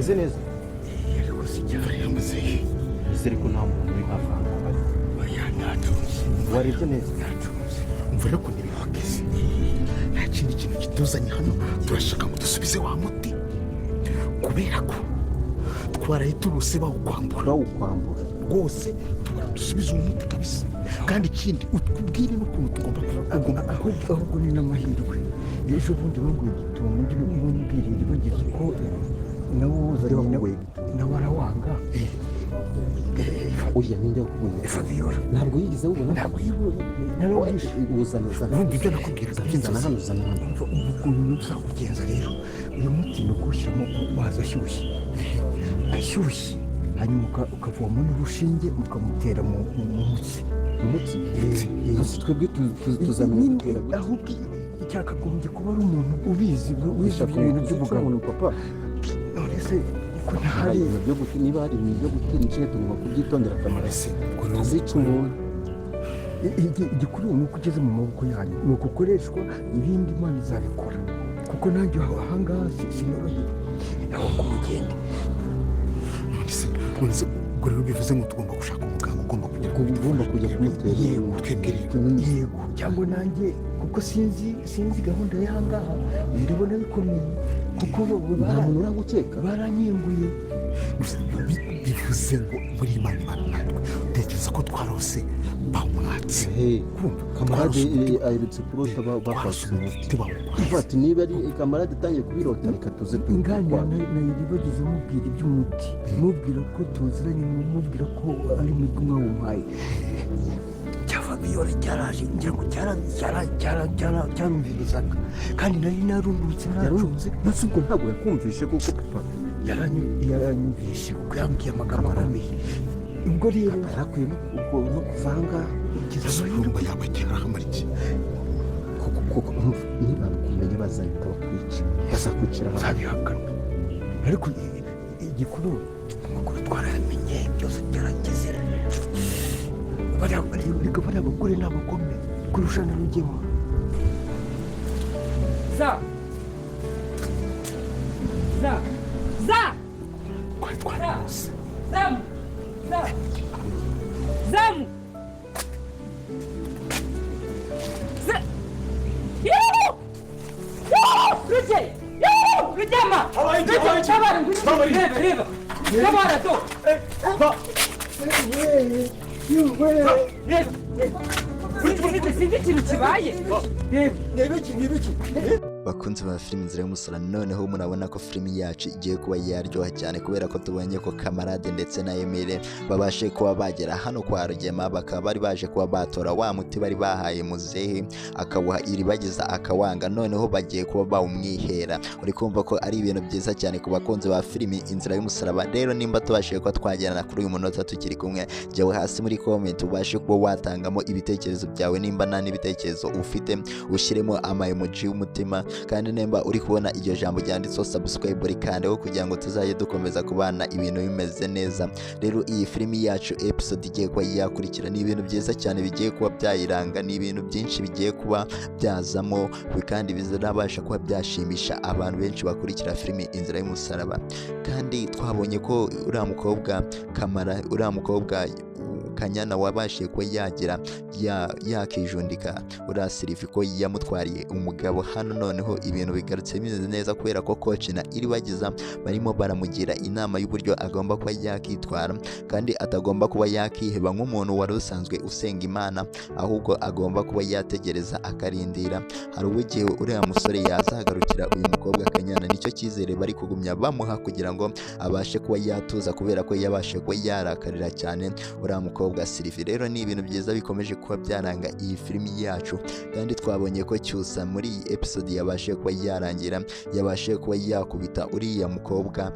umeze neza ariko sijyava yamaze ese ariko nta muntu uri hafi aha ngaha oya natunze warebye neza natunze umvura ko ntibihageze nta kindi kintu kituzanye hano turashaka ngo dusubize wa muti kubera ko twaraye turose bawukwambura rwose dusubize uwo muti kabisa kandi ikindi utubwire n'ukuntu tugomba ahubwo ni n'amahirwe ejo bundi baguye igitondo ndi n'umubwirire bageze ko nawe wuzanye nawe arawanga uriya ninde wakubonye Fabiola ntabwo yigeze awubona ntabwo yibonye narawuhishe uzana urumva ibyo nakubwiraga uzana hano umva ukuntu uzakugenza rero uyu muti ni ukuwushyiramo amazi ashyushye hanyuma ukavoma n'urushinge ukamutera mu mutsi gusa twebwe tuzamenya ahubwo cyakagombye kuba ari umuntu ubizi wize ibintu by'ubugabo papa none se ko ntahari niba hari ibintu byo gutera inshinge tugomba kubyitondera akamaro azica umuntu igikuru ni uko ugeze mu maboko yanyu ni ukukoreshwa ibindi imana izabikora kuko nanjye ahangaha sinoroheye naho ku mugende ubwo rero bivuze ngo tugomba gushaka umuganga ugomba kujya kumutera yego cyangwa nanjye kuko sinzi gahunda y'ahangaha ndabona bikomeye kuko nta muntu uragukeka baranyinguye bivuze ngo muri imana natwe utekereza ko twarose bawumwatse kamarade aherutse kurota bafashe umuti bati niba ari kamarade itangiye kubirota reka tuze inganira nayiri bageze mubwira iby'umuti mubwira ko tuziranye mubwira ko ari mwebwe mwawumpaye Fabiola cyaraje ngira ngo cyarumvirizaga kandi nari narungurutse narunze ndetse ubwo ntabwo yakumvishe kuko papa yaranyumvishe kuko yambwiye amagambo akomeye ubwo rero yarakwiye no kuvanga urumva yaba cyarahamara iki kuko niba bakumenya bazahita bazakwicira bazabihakana ariko igikuru amakuru twarayamenye byose byarageze reka bariya abagore ni abagome kurusha na rugema twari twarose zamu Rugema reba tabara to bakunze ba filime Inzira y'Umusaraba noneho murabona ko filime yacu igiye kuba yaryoha cyane kubera ko tubonye ko Kamarade ndetse na Emile babashe kuba bagera hano kwa Rugema bakaba bari baje kuba batora wa muti bari bahaye muzehe akawuha iribagiza akawanga noneho bagiye kuba bawumwihera uri kumva ko ari ibintu byiza cyane ku bakunze ba filime Inzira y'Umusaraba rero nimba tubashe kuba twagerana kuri uyu munota tukiri kumwe jyawe hasi muri comment ubashe kuba watangamo ibitekerezo byawe nimba nta n'ibitekerezo ufite ushyiremo ama emoji y'umutima kandi nemba uri kubona iryo jambo ryanditseho subscribe rikandeho kugira ngo tuzajye dukomeza kubana ibintu bimeze neza rero iyi filimi yacu episode igiye kuba yakurikira ni ibintu byiza cyane bigiye kuba byayiranga ni ibintu byinshi bigiye kuba byazamo kandi bizabasha kuba byashimisha abantu benshi bakurikira filimi Inzira y'Umusaraba kandi twabonye ko uriya mukobwa Kamara uriya mukobwa Kanyana wabashiye ko yagira yakijundika uriya Sylvie ko yamutwariye umugabo hano noneho ibintu bigarutse bimeze neza kubera ko coach na iribagiza barimo baramugira inama y'uburyo agomba kuba yakitwara kandi atagomba kuba yakiheba nk'umuntu wari usanzwe usenga Imana ahubwo agomba kuba yategereza akarindira hari ubugiye uriya musore yazagarukira uyu mukobwa Kanyana nicyo cyizere bari kugumya bamuha kugira ngo abashe kuba yatuza kubera ko yabashe kuba yarakarira cyane uriya mukobwa Sylvie rero ni ibintu byiza bikomeje kuba byaranga iyi filimi yacu kandi twabonye ko Cyusa muri iyi episode yabashe kuba yarangira yabashe kuba yakubita uriya mukobwa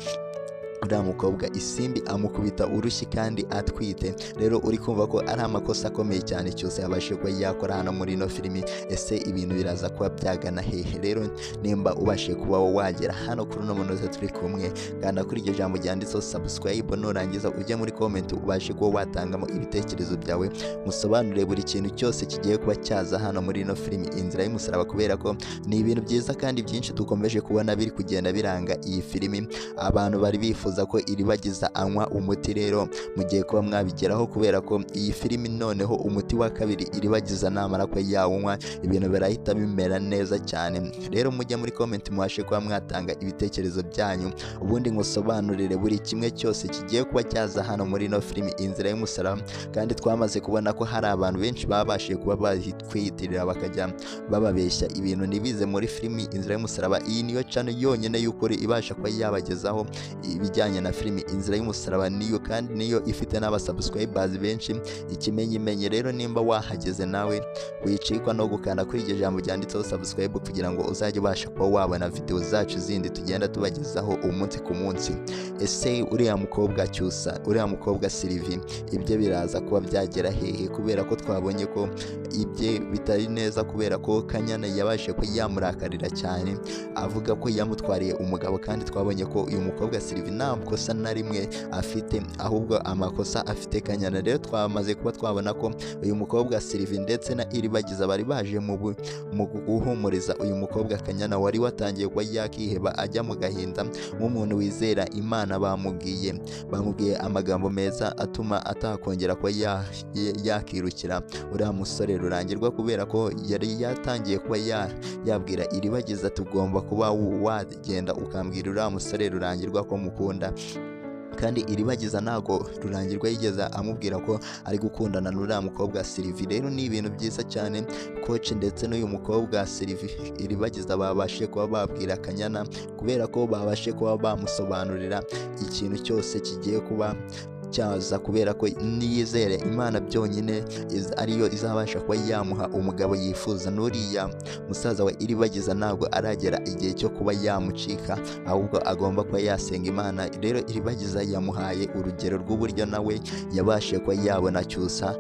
uriya mukobwa Isimbi amukubita urushyi kandi atwite. Rero uri kumva ko ari amakosa akomeye cyane cyose yabashije kuba yakora hano muri ino filimi. Ese ibintu biraza kuba byagana hehe? Rero nimba ubashije kuba wagera hano kuri uno munota turi kumwe, kanda kuri iryo jambo ryanditseho subscribe, nurangiza ujye muri comment ubashe kuba watangamo ibitekerezo byawe, musobanurire buri kintu cyose kigiye kuba cyaza hano muri ino filimi Inzira y'Umusaraba, kubera ko ni ibintu byiza kandi byinshi dukomeje kubona biri kugenda biranga iyi filimi. Abantu bari bifuza ko Iribagiza anywa umuti, rero mugiye kuba mwabigeraho, kubera ko iyi filimi noneho umuti wa kabiri Iribagiza namara ko yawunywa ibintu birahita bimera neza cyane. Rero mujye muri comment mubashe kuba mwatanga ibitekerezo byanyu, ubundi ngusobanurire buri kimwe cyose kigiye kuba cyaza hano muri ino filimi Inzira y'Umusaraba. Kandi twamaze kubona ko hari abantu benshi babashije kuba bakwiyitirira bakajya bababeshya ibintu ntibize muri filimi Inzira y'Umusaraba. Iyi niyo channel yonyine y'ukuri ibasha kuba yabagezaho ibijyanye na filimi Inzira y'Umusaraba, niyo kandi niyo ifite n'abasubscribers benshi ikimenyimenye. Rero nimba wahageze nawe wicikwa no gukanda kuri iryo jambo ryanditseho subscribe kugira ngo uzajye ubasha kuba wabona video zacu zindi tugenda tubagezaho umunsi ku munsi. Ese uriya mukobwa Cyusa, uriya mukobwa Sylvie, ibyo biraza kuba byagera hehe? Kubera ko twabonye ko ibye bitari neza, kubera ko Kanyana yabashe ko yamurakarira cyane avuga ko yamutwariye umugabo, kandi twabonye ko uyu mukobwa Sylvie nta kosa na rimwe afite, ahubwo amakosa afite Kanyana. Rero twamaze kuba twabona ko uyu mukobwa Sylvie ndetse na Iribagiza bari baje mu guhumuriza uyu mukobwa Kanyana wari watangiye kuba yakiheba ajya mu gahinda nk'umuntu wizera Imana. Bamubwiye amagambo meza atuma atakongera kuba yakirukira uriya musore Rurangirwa, kubera ko yari yatangiye kuba yabwira Iribagiza tugomba kuba wagenda ukambwira uriya musore Rurangirwa ko mukunda. Kandi Iribagiza ntago Rurangirwa yigeze amubwira ko ari gukundana n'uriya mukobwa Sylvie. Rero ni ibintu byiza cyane coach ndetse n'uyu mukobwa Sylvie Iribagiza babashe kuba babwira Kanyana, kubera ko babashe kuba bamusobanurira ikintu cyose kigiye kuba cyaza, kubera ko niyizere Imana byonyine ariyo izabasha kuba yamuha umugabo yifuza. N'uriya musaza wa Iribagiza ntabwo aragera igihe cyo kuba yamucika, ahubwo agomba kuba yasenga Imana. Rero Iribagiza yamuhaye urugero rw'uburyo nawe yabashe kuba yabona Cyusa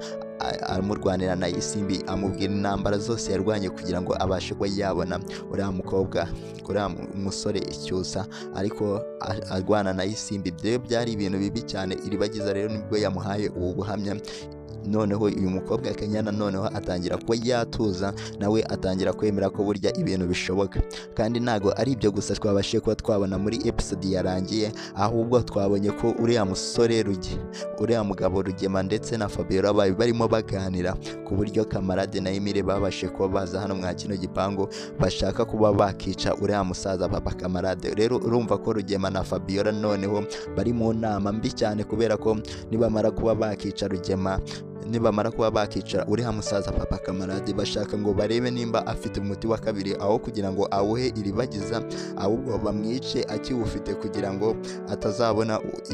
amurwanira na Isimbi, amubwira intambara zose yarwanye kugira ngo abashe kuba yabona uriya mukobwa, uriya musore Cyusa, ariko arwana na Isimbi. Ibyo byari ibintu bibi cyane. Iribagiza rero nibwo yamuhaye ubu buhamya. Noneho uyu mukobwa Kanyana noneho atangira kuba yatuza, nawe atangira kwemera ko burya ibintu bishoboka. Kandi ntago ari ibyo gusa twabashe kuba twabona muri episode yarangiye, ahubwo twabonye ko uriya musore uriya mugabo Rugema ndetse na Fabiola barimo baganira ku buryo Kamarade na Emile babashe kuba baza hano mwa kino gipangu bashaka kuba bakica uriya musaza Papa Kamarade. Rero urumva ko Rugema na Fabiola noneho bari mu nama mbi cyane, kubera ko nibamara kuba bakica Rugema, nibamara kuba bakicara uriya musaza Papa Kamarade, bashaka ngo barebe nimba afite umuti wa kabiri, aho kugira ngo awuhe Iribagiza, ahubwo bamwice akiwufite kugira ngo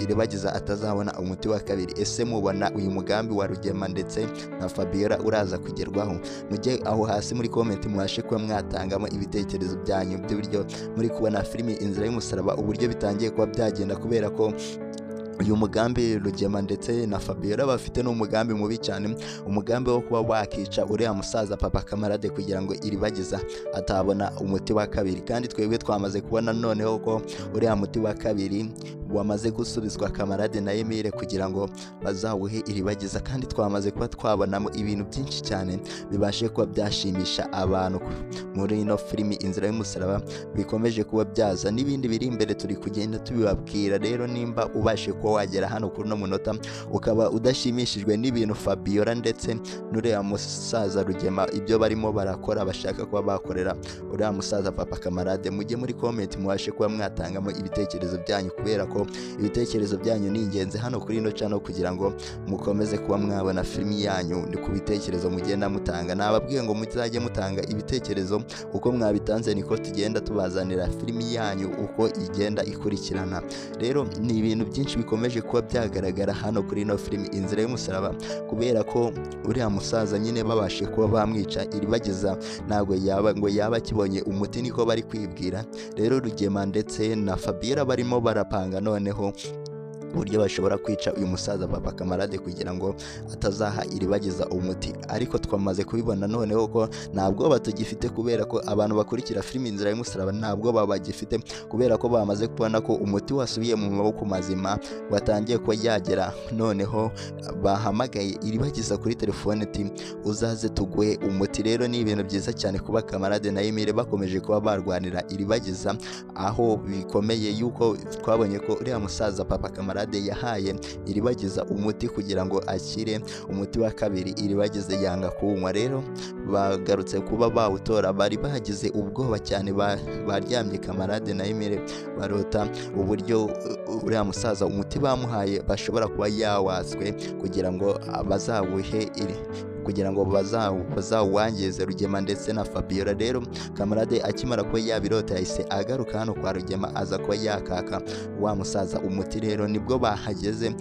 Iribagiza atazabona umuti wa kabiri. Ese mubona uyu mugambi wa Rugema ndetse na Fabiola uraza kugerwaho? Mujye aho hasi muri comment mubashe kuba mwatangamo ibitekerezo byanyu by'uburyo muri kubona filimi Inzira y'Umusaraba uburyo bitangiye kuba byagenda, kubera ko uyu mugambi Rugema ndetse na Fabiola bafite n'umugambi mubi cyane, umugambi wo kuba wakica uriya musaza Papa Kamarade kugira ngo Iribagiza atabona umuti wa kabiri. Kandi twebwe twamaze kubona noneho ko uriya muti wa kabiri wamaze gusubizwa Kamarade na Emile kugira ngo bazawuhe Iribagiza. Kandi twamaze kuba twabonamo ibintu byinshi cyane bibashe kuba byashimisha abantu muri ino filimi Inzira y'Umusaraba, bikomeje kuba byaza n'ibindi biri imbere turi kugenda tubibabwira. Rero nimba ubashe kuba wagera hano kuri no munota ukaba udashimishijwe n'ibintu Fabiola ndetse n'uriya musaza Rugema ibyo barimo barakora, bashaka kuba bakorera uriya musaza Papa Kamarade, mujye muri comment mubashe kuba mwatangamo ibitekerezo byanyu, kubera ko ibitekerezo byanyu ni ingenzi hano kuri ino channel kugira ngo mukomeze kuba mwabona filimi yanyu. Ni ku bitekerezo mugenda mutanga, nababwiye ngo muzajye mutanga ibitekerezo uko mwabitanze niko tugenda tubazanira filimi yanyu uko igenda ikurikirana. Rero ni ibintu byinshi bikomeje kuba byagaragara hano kuri ino filimi Inzira y'Umusaraba, kubera ko uriya musaza nyine babashe kuba bamwica Iribagiza ntabwo yaba akibonye umuti, niko bari kwibwira. Rero Rugema ndetse na Fabiola barimo barapanga noneho uburyo bashobora kwica uyu musaza Papa Kamarade kugira ngo atazaha Iribagiza umuti. Ariko twamaze kubibona noneho ko ntabwo batugifite, kubera ko abantu bakurikira filimi Inzira y'Umusaraba ntabwo babagifite, kubera ko bamaze kubona ko umuti wasubiye mu maboko mazima, watangiye kuba yagera. Noneho bahamagaye Iribagiza kuri telefone ati uzaze tuguhe umuti. Rero ni ibintu byiza cyane kuba Kamarade na Emile bakomeje kuba barwanira Iribagiza, aho bikomeye yuko twabonye ko uriya musaza Papa Kamarade yahaye Iribagiza umuti kugira ngo akire. Umuti wa kabiri Iribagiza yanga kuwunywa. Rero bagarutse kuba bawutora, bari bagize ubwoba cyane, baryamye Kamarade na Emile barota uburyo uriya musaza umuti bamuhaye bashobora kuba yawaswe kugira ngo bazawuhe kugira ngo bazawuwangize Rugema ndetse na Fabiola. Rero Kamarade akimara kuba yabirota yahise agaruka hano kwa Rugema aza kuba yakaka wa musaza umuti. Rero nibwo bahageze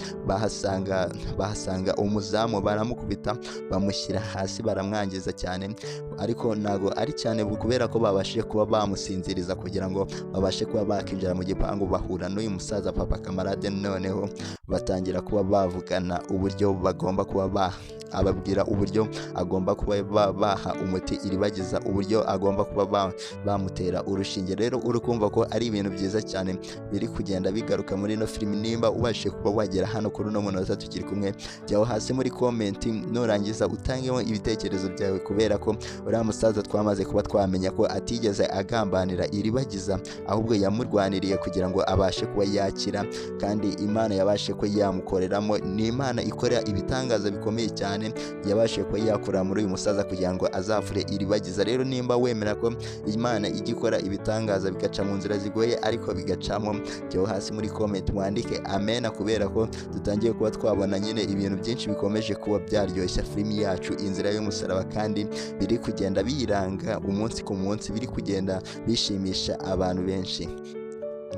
bahasanga umuzamu, baramukubita bamushyira hasi baramwangiza cyane, ariko ntago ari cyane kubera ko babashije kuba bamusinziriza kugira ngo babashe kuba bakinjira mu gipangu. Bahura n'uyu musaza Papa Kamarade, noneho batangira kuba bavugana uburyo bagomba kuba ababwira uburyo agomba kuba baha umuti Iribagiza, uburyo agomba kuba bamutera urushinge. Rero uri kumva ko ari ibintu byiza cyane biri kugenda bigaruka muri ino filimi. Nimba ubashije kuba wagera hano kuri uno munota tukiri kumwe, jyaho hasi muri komenti nurangiza utangemo ibitekerezo byawe, kubera ko uriya musaza twamaze kuba twamenya ko atigeze agambanira Iribagiza, ahubwo yamurwaniriye kugira ngo abashe kuba yakira, kandi Imana yabashe ko yamukoreramo. Ni Imana ikora ibitangaza bikomeye cyane, yabashije kuba yakura muri uyu musaza kugira ngo azafure Iribagiza. Rero nimba wemera ko Imana igikora ibitangaza bigaca mu nzira zigoye ariko bigacamo, jyaho hasi muri comment mwandike amena, kubera ko dutangiye kuba twabona nyine ibintu byinshi bikomeje kuba byaryoshya filimi yacu Inzira y'Umusaraba, kandi biri kugenda biyiranga umunsi ku munsi, biri kugenda bishimisha abantu benshi.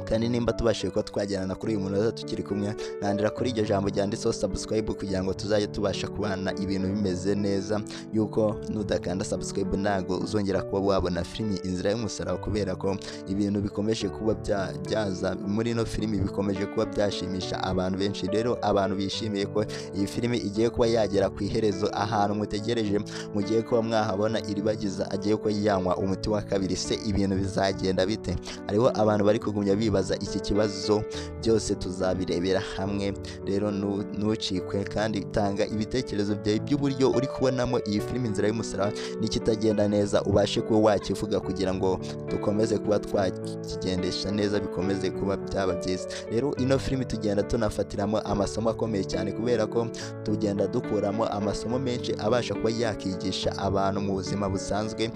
Kandi nimba tubashije ko twajyana kuri uyu munota tukiri kumwe, nandira kuri iryo jambo ryanditseho subscribe kugira ngo tuzajye tubasha kubana ibintu bimeze neza, yuko nudakanda subscribe ntago uzongera kuba wabona filimi Inzira y'Umusaraba, kubera ko ibintu bikomeje kuba byaza muri ino filimi bikomeje kuba byashimisha abantu benshi. Rero abantu bishimiye ko iyi filimi igiye kuba yagera ku iherezo, ahantu mutegereje mugiye kuba mwahabona Iribagiza agiye kuba yanywa umuti wa kabiri. Se ibintu bizagenda bite? Hariho abantu bari kugumya bibaza iki kibazo, byose tuzabirebera hamwe. Rero ntucikwe kandi tanga ibitekerezo byawe by'uburyo uri kubonamo iyi filimi Inzira y'Umusaraba, n'ikitagenda neza ubashe kuba wakivuga kugira ngo dukomeze kuba twakigendesha neza, bikomeze kuba byaba byiza. Rero ino filimi tugenda tunafatiramo amasomo akomeye cyane, kubera ko tugenda dukuramo amasomo menshi abasha kuba yakigisha abantu mu buzima busanzwe.